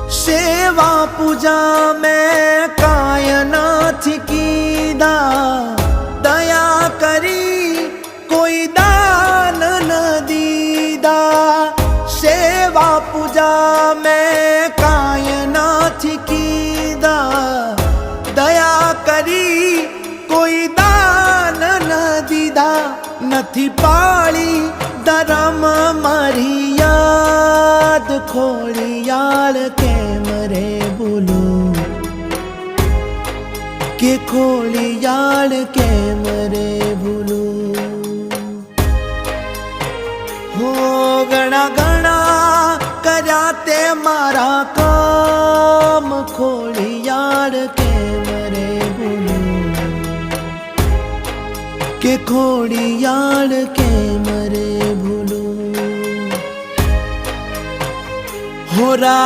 सेवा पूजा में काया नाथी कीधा, दया करी कोई दान न दीदा। सेवा पूजा में काया नाथी कीधा, दया करी कोई दान न दीदा। नथी पाली धर्म मारी याद, खोड़ियाल केम रे बोलू के खोड़ियाल केम रे बोलू। हो गणा गणा कर्या ते मारा काम, खोड़ियाल केम रे बोलू के खोड़ियाल केम रे बोलू। हो रा